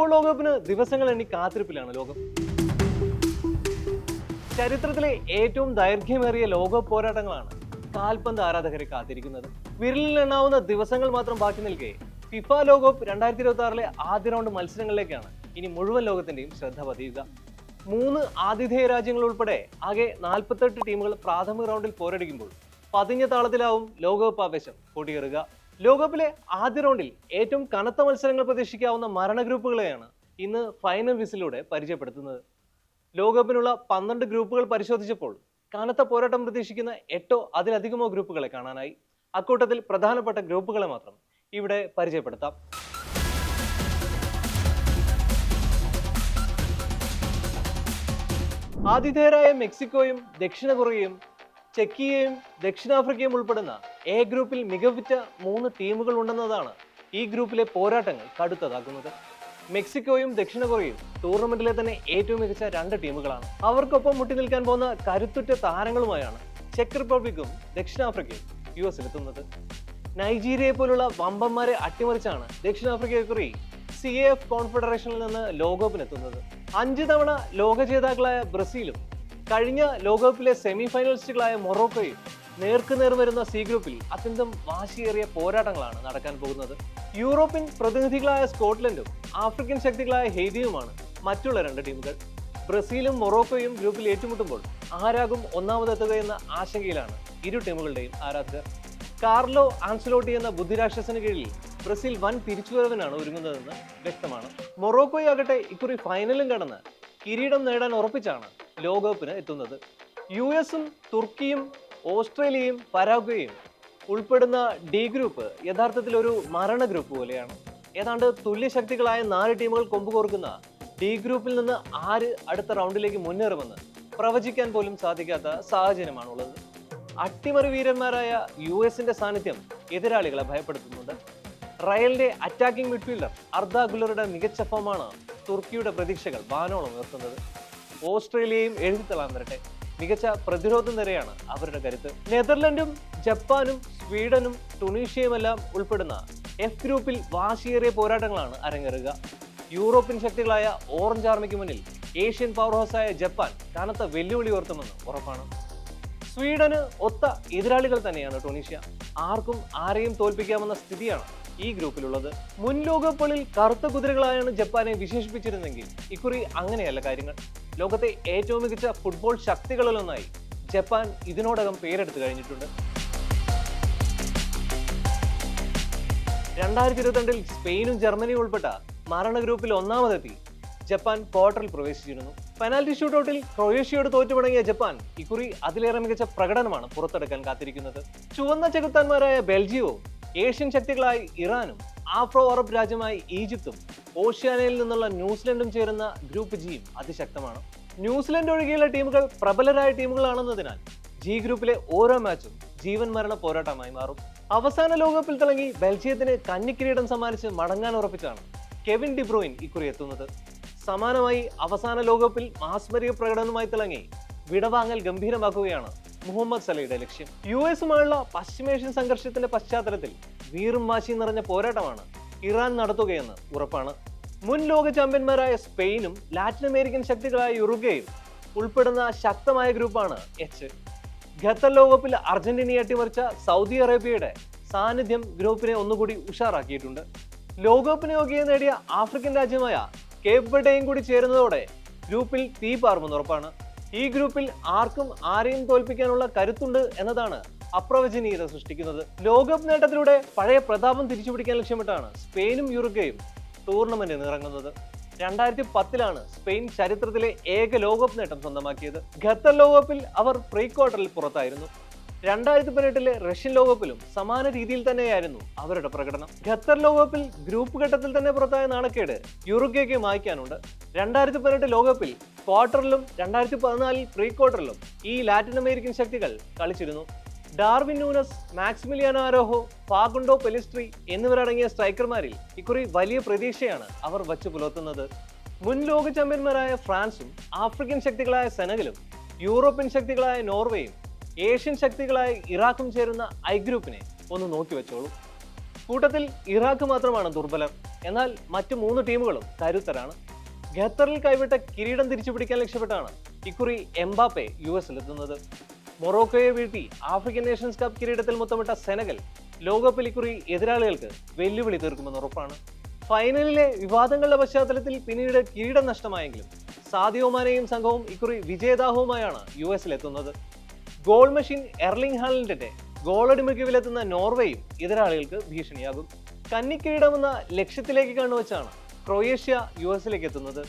Football ലോകകപ്പിന് ദിവസങ്ങൾ എണ്ണി കാത്തിരിപ്പിലാണ് ലോകം. ചരിത്രത്തിലെ ഏറ്റവും ദൈർഘ്യമേറിയ ലോകകപ്പ് പോരാട്ടങ്ങളാണ് കാൽപന്ത് ആരാധകരെ കാത്തിരിക്കുന്നത്. വിരലിൽ എണ്ണാവുന്ന ദിവസങ്ങൾ മാത്രം ബാക്കി നിൽക്കെ ഫിഫ ലോകകപ്പ് 2026 ആദ്യ റൗണ്ട് മത്സരങ്ങളിലേക്കാണ് ഇനി മുഴുവൻ ലോകത്തിന്റെയും ശ്രദ്ധ പതിയുക. 3 ആതിഥേയ രാജ്യങ്ങൾ ഉൾപ്പെടെ ആകെ 48 ടീമുകൾ പ്രാഥമിക റൗണ്ടിൽ പോരടിക്കുമ്പോൾ പതിഞ്ഞ താളത്തിലാവും ലോകകപ്പ് ആവേശം കൊടിയേറുക. ലോകകപ്പിലെ ആദ്യ റൗണ്ടിൽ ഏറ്റവും കനത്ത മത്സരങ്ങൾ പ്രതീക്ഷിക്കാവുന്ന മരണ ഗ്രൂപ്പുകളെയാണ് ഇന്ന് ഫൈനൽ വിസിലൂടെ പരിചയപ്പെടുത്തുന്നത്. ലോകകപ്പിനുള്ള 12 ഗ്രൂപ്പുകൾ പരിശോധിച്ചപ്പോൾ കനത്ത പോരാട്ടം പ്രതീക്ഷിക്കുന്ന 8 അതിലധികമോ ഗ്രൂപ്പുകളെ കാണാനായി. അക്കൂട്ടത്തിൽ പ്രധാനപ്പെട്ട ഗ്രൂപ്പുകളെ മാത്രം ഇവിടെ പരിചയപ്പെടുത്താം. ആതിഥേയരായ മെക്സിക്കോയും ദക്ഷിണ കൊറിയയും ചെക്കിയയും ദക്ഷിണാഫ്രിക്കയും ഉൾപ്പെടുന്ന എ ഗ്രൂപ്പിൽ മികവുറ്റ 3 ടീമുകൾ ഉണ്ടെന്നതാണ് ഈ ഗ്രൂപ്പിലെ പോരാട്ടങ്ങൾ കടുത്തതാക്കുന്നത്. മെക്സിക്കോയും ദക്ഷിണ കൊറിയയും ടൂർണമെന്റിലെ തന്നെ ഏറ്റവും മികച്ച 2 ടീമുകളാണ്. അവർക്കൊപ്പം മുട്ടി നിൽക്കാൻ പോകുന്ന കരുത്തുറ്റ താരങ്ങളുമായാണ് ചെക്ക് റിപ്പബ്ലിക്കും ദക്ഷിണാഫ്രിക്കയും US-ലെത്തുന്നത്. നൈജീരിയയെ പോലുള്ള വമ്പന്മാരെ അട്ടിമറിച്ചാണ് ദക്ഷിണാഫ്രിക്ക CAF കോൺഫെഡറേഷനിൽ നിന്ന് ലോകകപ്പിനെത്തുന്നത്. 5 തവണ ലോക ജേതാക്കളായ ബ്രസീലും കഴിഞ്ഞ ലോകകപ്പിലെ സെമി ഫൈനലിസ്റ്റുകളായ മൊറോക്കോയും നേർക്കുനേർ വരുന്ന സി ഗ്രൂപ്പിൽ അത്യന്തം വാശിയേറിയ പോരാട്ടങ്ങളാണ് നടക്കാൻ പോകുന്നത്. യൂറോപ്യൻ പ്രതിനിധികളായ സ്കോട്ട്ലൻഡും ആഫ്രിക്കൻ ശക്തികളായ ഹെയ്തിയുമാണ് മറ്റുള്ള 2 ടീമുകൾ. ബ്രസീലും മൊറോക്കോയും ഗ്രൂപ്പിൽ ഏറ്റുമുട്ടുമ്പോൾ ആരാകും ഒന്നാമതെത്തുക എന്ന ആശങ്കയിലാണ് ഇരു ടീമുകളുടെയും ആരാധകർ. കാർലോ ആൻസലോട്ടി എന്ന ബുദ്ധിരാക്ഷസന് കീഴിൽ ബ്രസീൽ വൻ തിരിച്ചുവരവിനാണ് ഒരുങ്ങുന്നതെന്ന് വ്യക്തമാണ്. മൊറോക്കോയാകട്ടെ ഇക്കുറി ഫൈനലും കടന്ന് കിരീടം നേടാൻ ഉറപ്പിച്ചാണ് ലോകകപ്പിന് എത്തുന്നത്. US-ഉം തുർക്കിയും ഓസ്ട്രേലിയയും പരാഗ്വേയും ഉൾപ്പെടുന്ന ഡി ഗ്രൂപ്പ് യഥാർത്ഥത്തിൽ ഒരു മരണ ഗ്രൂപ്പ് പോലെയാണ്. ഏതാണ്ട് തുല്യശക്തികളായ 4 ടീമുകൾ കൊമ്പുകോർക്കുന്ന ഡി ഗ്രൂപ്പിൽ നിന്ന് ആര് അടുത്ത റൗണ്ടിലേക്ക് മുന്നേറുമെന്ന് പ്രവചിക്കാൻ പോലും സാധിക്കാത്ത സാഹചര്യമാണുള്ളത്. അട്ടിമറി വീരന്മാരായ US-ന്റെ സാന്നിധ്യം എതിരാളികളെ ഭയപ്പെടുത്തുന്നുണ്ട്. റയലിന്റെ അറ്റാക്കിംഗ് മിഡ്ഫീൽഡർ അർദ ഗുലറുടെ മികച്ച ഫോമാണ് തുർക്കിയുടെ പ്രതീക്ഷകൾ വാനോളം ഉയർത്തുന്നത്. ഓസ്ട്രേലിയയും എഴുതിത്തള്ളാൻ വരട്ടെ, മികച്ച പ്രതിരോധ നിരയാണ് അവരുടെ കരുത്ത്. നെതർലൻഡും ജപ്പാനും സ്വീഡനും ടുണീഷ്യയുമെല്ലാം ഉൾപ്പെടുന്ന F ഗ്രൂപ്പിൽ വാശിയേറിയ പോരാട്ടങ്ങളാണ് അരങ്ങേറുക. യൂറോപ്യൻ ശക്തികളായ ഓറഞ്ച് ആർമിക്ക് മുന്നിൽ ഏഷ്യൻ പവർ ഹൗസായ ജപ്പാൻ കനത്ത വെല്ലുവിളി ഉയർത്തുമെന്ന് ഉറപ്പാണ്. സ്വീഡന് ഒത്ത എതിരാളികൾ തന്നെയാണ് ടുണീഷ്യ. ആർക്കും ആരെയും തോൽപ്പിക്കാമെന്ന സ്ഥിതിയാണ് ഈ ഗ്രൂപ്പിലുള്ളത്. മുൻ ലോകകപ്പുകളിൽ കറുത്ത കുതിരകളായാണ് ജപ്പാനെ വിശേഷിപ്പിച്ചിരുന്നെങ്കിൽ ഇക്കുറി അങ്ങനെയല്ല കാര്യങ്ങൾ. ലോകത്തെ ഏറ്റവും മികച്ച ഫുട്ബോൾ ശക്തികളിലൊന്നായി ജപ്പാൻ ഇതിനോടകം പേരെടുത്തു കഴിഞ്ഞിട്ടുണ്ട്. 2022 സ്പെയിനും ജർമ്മനിയും ഉൾപ്പെട്ട മരണ ഗ്രൂപ്പിൽ ഒന്നാമതെത്തി ജപ്പാൻ ക്വാർട്ടറിൽ പ്രവേശിച്ചിരുന്നു. പെനാൽറ്റി ഷൂട്ടൌട്ടിൽ ക്രൊയേഷ്യയോട് തോറ്റുമടങ്ങിയ ജപ്പാൻ ഇക്കുറി അതിലേറെ മികച്ച പ്രകടനമാണ് പുറത്തെടുക്കാൻ കാത്തിരിക്കുന്നത്. ചുവന്ന ചെകുത്താന്മാരായ ബെൽജിയവും ഏഷ്യൻ ശക്തികളായ ഇറാനും ആഫ്രോ അറബ് രാജ്യമായ ഈജിപ്തും ഓഷ്യാനയിൽ നിന്നുള്ള ന്യൂസിലൻഡും ചേരുന്ന ഗ്രൂപ്പ് ജിയും അതിശക്തമാണ്. ന്യൂസിലൻഡ് ഒഴികെയുള്ള ടീമുകൾ പ്രബലരായ ടീമുകളാണെന്നതിനാൽ ജി ഗ്രൂപ്പിലെ ഓരോ മാച്ചും ജീവൻ മരണ പോരാട്ടമായി മാറും. അവസാന ലോകകപ്പിൽ തിളങ്ങി ബെൽജിയത്തിന് കന്നിക്കിരീടം സമ്മാനിച്ച് മടങ്ങാൻ ഉറപ്പിച്ചാണ് കെവിൻ ഡിബ്രൂയിൻ ഇക്കുറി എത്തുന്നത്. സമാനമായി അവസാന ലോകകപ്പിൽ മാസ്മരിക പ്രകടനവുമായി തിളങ്ങി വിടവാങ്ങൽ ഗംഭീരമാക്കുകയാണ് മുഹമ്മദ് സലയുടെ ലക്ഷ്യം. US-ഉമായുള്ള പശ്ചിമേഷ്യൻ സംഘർഷത്തിന്റെ പശ്ചാത്തലത്തിൽ വീറും വാശിയും നിറഞ്ഞ പോരാട്ടമാണ് ഇറാൻ നടത്തുകയെന്ന് ഉറപ്പാണ്. മുൻ ലോക ചാമ്പ്യന്മാരായ സ്പെയിനും ലാറ്റിൻ അമേരിക്കൻ ശക്തികളായ യുറുഗ്വേയും ഉൾപ്പെടുന്ന ശക്തമായ ഗ്രൂപ്പാണ് H. ഖത്തർ ലോകകപ്പിൽ അർജന്റീനയെ അട്ടിമറിച്ച സൗദി അറേബ്യയുടെ സാന്നിധ്യം ഗ്രൂപ്പിനെ ഒന്നുകൂടി ഉഷാറാക്കിയിട്ടുണ്ട്. ലോകകപ്പിന് യോഗ്യത നേടിയ ആഫ്രിക്കൻ രാജ്യമായ കേപ്പ് വെർഡെയും കൂടി ചേരുന്നതോടെ ഗ്രൂപ്പിൽ തീ പാറുമെന്ന് ഉറപ്പാണ്. ഈ ഗ്രൂപ്പിൽ ആർക്കും ആരെയും തോൽപ്പിക്കാനുള്ള കരുത്തുണ്ട് എന്നതാണ് അപ്രവചനീയത സൃഷ്ടിക്കുന്നത്. ലോകകപ്പ് നേട്ടത്തിലൂടെ പഴയ പ്രതാപം തിരിച്ചുപിടിക്കാൻ ലക്ഷ്യമിട്ടാണ് സ്പെയിനും യുറുഗ്വേയും ടൂർണമെന്റിന് ഇറങ്ങുന്നത്. 2010-ലാണ് സ്പെയിൻ ചരിത്രത്തിലെ ഏക ലോകകപ്പ് നേട്ടം സ്വന്തമാക്കിയത്. ഖത്തർ ലോകകപ്പിൽ അവർ പ്രീ ക്വാർട്ടറിൽ പുറത്തായിരുന്നു. 2018-ലെ റഷ്യൻ ലോകകപ്പിലും സമാന രീതിയിൽ തന്നെയായിരുന്നു അവരുടെ പ്രകടനം. ഖത്തർ ലോകകപ്പിൽ ഗ്രൂപ്പ് ഘട്ടത്തിൽ തന്നെ പുറത്തായ നാണക്കേട് യുറുഗ്വേക്ക് മായ്ക്കാനുണ്ട്. 2018 ലോകകപ്പിൽ ക്വാർട്ടറിലും 2014 പ്രീ ക്വാർട്ടറിലും ഈ ലാറ്റിൻ അമേരിക്കൻ ശക്തികൾ കളിച്ചിരുന്നു. Darwin Nunez, Maximiliano Araujo, ഫാഗുണ്ടോ Pellistri എന്നിവരടങ്ങിയ സ്ട്രൈക്കർമാരിൽ ഇക്കുറി വലിയ പ്രതീക്ഷയാണ് അവർ വച്ചു പുലർത്തുന്നത്. മുൻ ലോക ചാമ്പ്യന്മാരായ ഫ്രാൻസും ആഫ്രിക്കൻ ശക്തികളായ സെനഗലും യൂറോപ്യൻ ശക്തികളായ നോർവേയും ഏഷ്യൻ ശക്തികളായ ഇറാഖും ചേരുന്ന ഐ ഗ്രൂപ്പിനെ ഒന്ന് നോക്കി വെച്ചോളൂ. കൂട്ടത്തിൽ ഇറാഖ് മാത്രമാണ് ദുർബലർ. എന്നാൽ മറ്റു 3 ടീമുകളും കരുത്തരാണ്. ഖത്തറിൽ കൈവിട്ട കിരീടം തിരിച്ചുപിടിക്കാൻ ലക്ഷ്യപ്പെട്ടാണ് ഇക്കുറി എംബാപ്പെ US-ലെത്തുന്നത്. മൊറോക്കോയെ വീഴ്ത്തി ആഫ്രിക്കൻ നേഷൻസ് കപ്പ് കിരീടത്തിൽ മുത്തമിട്ട സെനഗൽ ലോകകപ്പിൽ ഇക്കുറി എതിരാളികൾക്ക് വെല്ലുവിളി തീർക്കുമെന്ന് ഉറപ്പാണ്. ഫൈനലിലെ വിവാദങ്ങളുടെ പശ്ചാത്തലത്തിൽ പിന്നീട് കിരീടം നഷ്ടമായെങ്കിലും സാദിയോ മാനെയും സംഘവും ഇക്കുറി വിജയദാഹവുമായാണ് US-ലെത്തുന്നത്. ഗോൾ മെഷീൻ എർലിംഗ് ഹാലൻഡിന്റെ ഗോളടി മികവിലെത്തുന്ന നോർവേയും എതിരാളികൾക്ക് ഭീഷണിയാകും. കന്നിക്കിരീടമെന്ന ലക്ഷ്യത്തിലേക്ക് കണ്ണുവച്ചാണ് ക്രൊയേഷ്യ US-ലേക്ക് എത്തുന്നത്.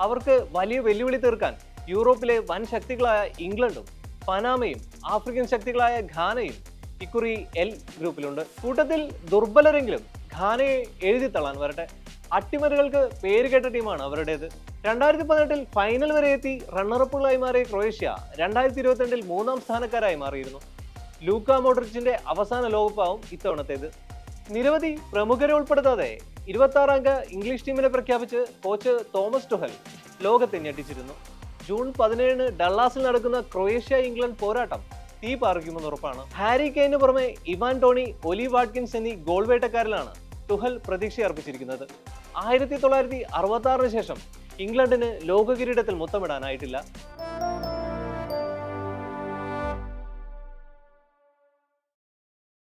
അവർക്ക് വലിയ വെല്ലുവിളി തീർക്കാൻ യൂറോപ്പിലെ വൻ ശക്തികളായ ഇംഗ്ലണ്ടും പനാമയും ആഫ്രിക്കൻ ശക്തികളായ ഘാനയും ഇക്കുറി എൽ ഗ്രൂപ്പിലുണ്ട്. കൂട്ടത്തിൽ ദുർബലരെങ്കിലും ഘാനയെ എഴുതിത്തള്ളാൻ വരട്ടെ. അട്ടിമറികൾക്ക് പേരുകേട്ട ടീമാണ് അവരുടേത്. 2018 ഫൈനൽ വരെ എത്തി റണ്ണറപ്പുകളായി മാറിയ ക്രൊയേഷ്യ 2022 3-ാം സ്ഥാനക്കാരായി മാറിയിരുന്നു. ലൂക്ക മോഡ്രിച്ചിന്റെ അവസാന ലോകകപ്പാവും ഇത്തവണത്തേത്. നിരവധി പ്രമുഖരെ ഉൾപ്പെടുത്താതെ 26-അംഗ ഇംഗ്ലീഷ് ടീമിനെ പ്രഖ്യാപിച്ച് കോച്ച് തോമസ് ടുഹൽ ലോകത്തെ ഞെട്ടിച്ചിരുന്നു. ജൂൺ 17 ഡള്ളാസിൽ നടക്കുന്ന ക്രൊയേഷ്യ ഇംഗ്ലണ്ട് പോരാട്ടം തീ പാറിക്കുമെന്ന് ഉറപ്പാണ്. ഹാരി കെയ്ന് പുറമെ ഇവാൻ ടോണി, ഒലി വാട്കിൻസ് എന്നീ ഗോൾ വേട്ടക്കാരിലാണ് ടുഹൽ പ്രതീക്ഷയർപ്പിച്ചിരിക്കുന്നത്. 1966 ശേഷം ഇംഗ്ലണ്ടിന് ലോക കിരീടത്തിൽ മുത്തമിടാനായിട്ടില്ല.